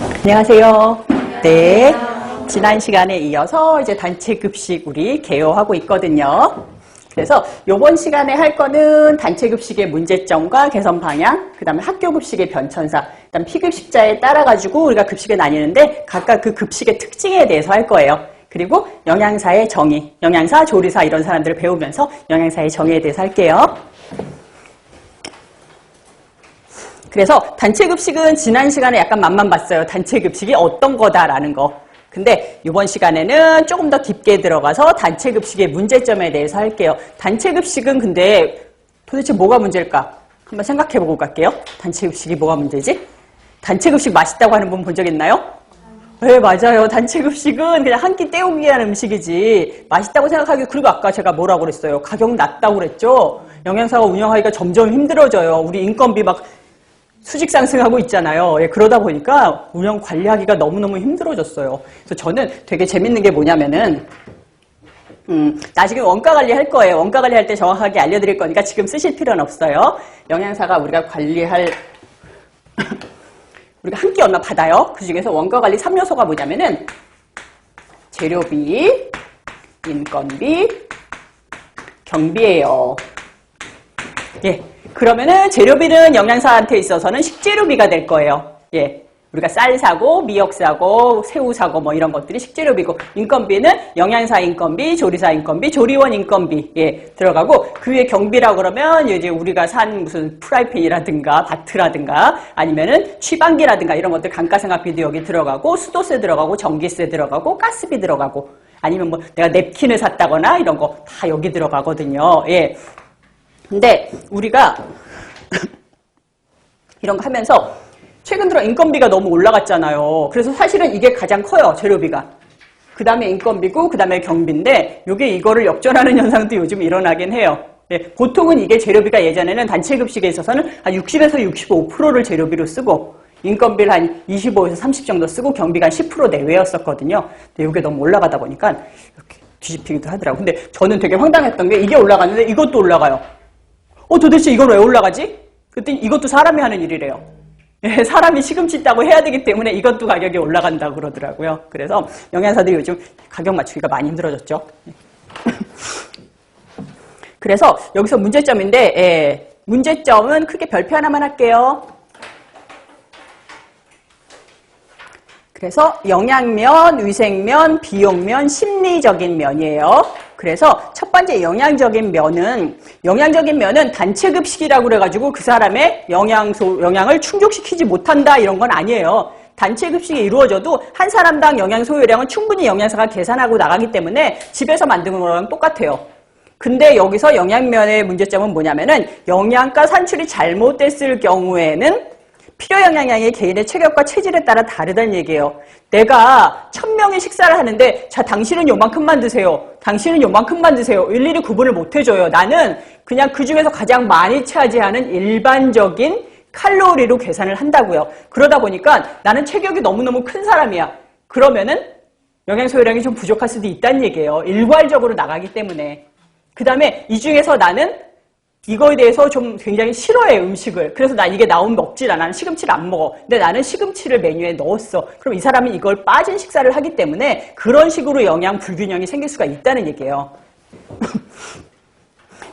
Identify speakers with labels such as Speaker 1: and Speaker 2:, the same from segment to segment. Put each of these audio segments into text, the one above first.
Speaker 1: 안녕하세요. 네. 지난 시간에 이어서 이제 단체 급식 우리 개요하고 있거든요. 그래서 이번 시간에 할 거는 단체 급식의 문제점과 개선 방향, 그 다음에 학교 급식의 변천사, 그 다음 피급식자에 따라 가지고 우리가 급식을 나뉘는데 각각 그 급식의 특징에 대해서 할 거예요. 그리고 영양사의 정의, 영양사, 조리사 이런 사람들을 배우면서 영양사의 정의에 대해서 할게요. 그래서 단체 급식은 지난 시간에 약간 맛만 봤어요. 단체 급식이 어떤 거다라는 거. 근데 이번 시간에는 조금 더 깊게 들어가서 단체 급식의 문제점에 대해서 할게요. 단체 급식은 근데 도대체 뭐가 문제일까? 한번 생각해보고 갈게요. 단체 급식이 뭐가 문제지? 단체 급식 맛있다고 하는 분 본 적 있나요? 네, 맞아요. 단체 급식은 그냥 한 끼 때우기 위한 음식이지 맛있다고 생각하기. 그리고 아까 제가 뭐라고 그랬어요? 가격 낮다고 그랬죠? 영양사가 운영하기가 점점 힘들어져요. 우리 인건비 막 수직 상승하고 있잖아요. 예, 그러다 보니까 운영 관리하기가 너무너무 힘들어졌어요. 그래서 저는 되게 재밌는 게 뭐냐면은 나 지금 원가 관리 할 거예요. 원가 관리할 때 정확하게 알려드릴 거니까 지금 쓰실 필요는 없어요. 영양사가 우리가 관리할 우리가 한 끼 얼마 받아요. 그 중에서 원가 관리 3요소가 뭐냐면은 재료비, 인건비, 경비예요. 예. 그러면은 재료비는 영양사한테 있어서는 식재료비가 될 거예요. 예. 우리가 쌀 사고, 미역 사고, 새우 사고 뭐 이런 것들이 식재료비고, 인건비는 영양사 인건비, 조리사 인건비, 조리원 인건비, 예, 들어가고, 그 위에 경비라고 그러면 이제 우리가 산 무슨 프라이팬이라든가, 바트라든가, 아니면은 취방기라든가 이런 것들 감가상각비도 여기 들어가고, 수도세 들어가고, 전기세 들어가고, 가스비 들어가고, 아니면 뭐 내가 냅킨을 샀다거나 이런 거 다 여기 들어가거든요. 예. 근데 우리가 이런 거 하면서 최근 들어 인건비가 너무 올라갔잖아요. 그래서 사실은 이게 가장 커요. 재료비가. 그 다음에 인건비고 그 다음에 경비인데 이게 이거를 역전하는 현상도 요즘 일어나긴 해요. 네, 보통은 이게 재료비가 예전에는 단체 급식에 있어서는 한 60에서 65%를 재료비로 쓰고 인건비를 한 25에서 30 정도 쓰고 경비가 한 10% 내외였었거든요. 근데 이게 너무 올라가다 보니까 이렇게 뒤집히기도 하더라고요. 근데 저는 되게 황당했던 게 이게 올라갔는데 이것도 올라가요. 도대체 이건 왜 올라가지? 그랬더니 이것도 사람이 하는 일이래요. 예, 사람이 시금치 따고 해야 되기 때문에 이것도 가격이 올라간다고 그러더라고요. 그래서 영양사들이 요즘 가격 맞추기가 많이 힘들어졌죠. 그래서 여기서 문제점인데, 예, 문제점은 크게 별표 하나만 할게요. 그래서 영양면, 위생면, 비용면, 심리적인 면이에요. 그래서 첫 번째 영양적인 면은 단체 급식이라고 그래가지고 그 사람의 영양을 충족시키지 못한다 이런 건 아니에요. 단체 급식이 이루어져도 한 사람당 영양 소요량은 충분히 영양사가 계산하고 나가기 때문에 집에서 만든 거랑 똑같아요. 근데 여기서 영양면의 문제점은 뭐냐면은 영양가 산출이 잘못됐을 경우에는 필요 영양량이 개인의 체격과 체질에 따라 다르다는 얘기예요. 내가 1000명의 식사를 하는데 자 당신은 요만큼만 드세요. 당신은 요만큼만 드세요. 일일이 구분을 못 해줘요. 나는 그냥 그중에서 가장 많이 차지하는 일반적인 칼로리로 계산을 한다고요. 그러다 보니까 나는 체격이 너무너무 큰 사람이야. 그러면은 영양 소요량이 좀 부족할 수도 있다는 얘기예요. 일괄적으로 나가기 때문에. 그 다음에 이 중에서 나는 이거에 대해서 좀 굉장히 싫어해, 음식을. 그래서 나 이게 나오면 먹질 않아. 나는 시금치를 안 먹어. 근데 나는 시금치를 메뉴에 넣었어. 그럼 이 사람은 이걸 빠진 식사를 하기 때문에 그런 식으로 영양 불균형이 생길 수가 있다는 얘기예요.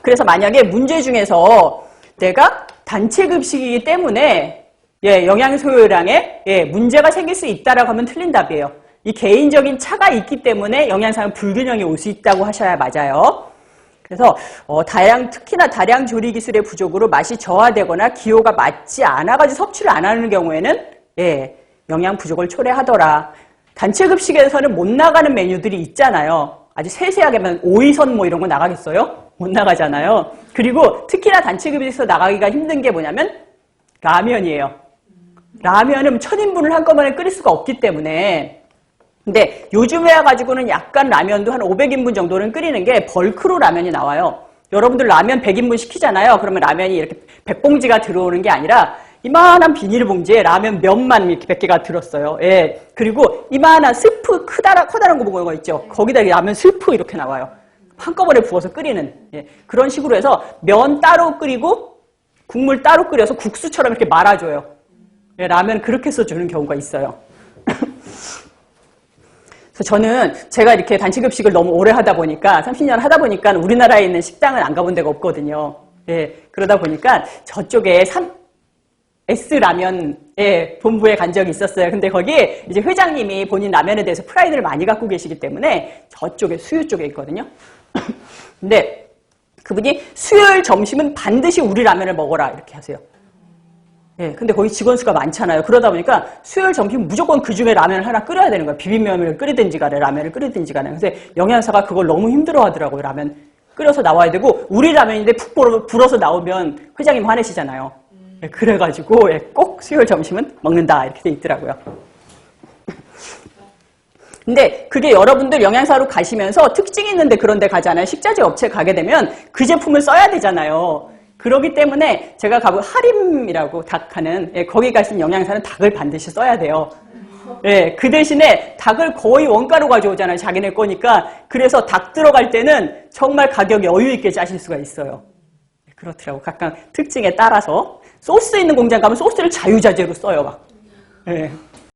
Speaker 1: 그래서 만약에 문제 중에서 내가 단체 급식이기 때문에 영양 소요량에 문제가 생길 수 있다라고 하면 틀린 답이에요. 이 개인적인 차가 있기 때문에 영양상 불균형이 올 수 있다고 하셔야 맞아요. 그래서 특히나 다량 조리 기술의 부족으로 맛이 저하되거나 기호가 맞지 않아가지고 섭취를 안 하는 경우에는 영양 부족을 초래하더라. 단체 급식에서는 못 나가는 메뉴들이 있잖아요. 아주 세세하게만 오이선 뭐 이런 거 나가겠어요? 못 나가잖아요. 그리고 특히나 단체 급식에서 나가기가 힘든 게 뭐냐면 라면이에요. 라면은 1000인분을 한꺼번에 끓일 수가 없기 때문에. 근데 요즘에 와가지고는 약간 라면도 한 500인분 정도는 끓이는 게 벌크로 라면이 나와요. 여러분들 라면 100인분 시키잖아요. 그러면 라면이 이렇게 100봉지가 들어오는 게 아니라 이만한 비닐봉지에 라면 면만 이렇게 100개가 들었어요. 예. 그리고 이만한 스프 커다란 거 보고 이거 있죠. 거기다 라면 스프 이렇게 나와요. 한꺼번에 부어서 끓이는. 그런 식으로 해서 면 따로 끓이고 국물 따로 끓여서 국수처럼 이렇게 말아줘요. 라면 그렇게 써주는 경우가 있어요. 그래서 저는 제가 이렇게 단체급식을 너무 오래 하다 보니까 30년 하다 보니까 우리나라에 있는 식당은 안 가본 데가 없거든요. 예, 그러다 보니까 저쪽에 S라면의 본부에 간 적이 있었어요. 근데 거기 이제 회장님이 본인 라면에 대해서 프라이드를 많이 갖고 계시기 때문에 저쪽에 수유 쪽에 있거든요. 근데 그분이 수요일 점심은 반드시 우리 라면을 먹어라 이렇게 하세요. 예, 근데 거기 직원 수가 많잖아요. 그러다 보니까 수요일 점심 무조건 그 중에 라면을 하나 끓여야 되는 거예요. 비빔면을 끓이든지 간에 라면을 끓이든지 간에. 그래서 영양사가 그걸 너무 힘들어 하더라고요. 라면 끓여서 나와야 되고 우리 라면인데 푹 불어서 나오면 회장님 화내시잖아요. 예, 그래가지고 예, 꼭 수요일 점심은 먹는다 이렇게 돼 있더라고요. 근데 그게 여러분들 영양사로 가시면서 특징 있는데 그런 데 가잖아요. 식자재 업체 가게 되면 그 제품을 써야 되잖아요. 그렇기 때문에 제가 가본 하림이라고 닭하는 예, 거기 가신 영양사는 닭을 반드시 써야 돼요. 예, 그 대신에 닭을 거의 원가로 가져오잖아요. 자기네 거니까. 그래서 닭 들어갈 때는 정말 가격 여유 있게 짜실 수가 있어요. 그렇더라고. 각각 특징에 따라서 소스 있는 공장 가면 소스를 자유자재로 써요. 막. 예.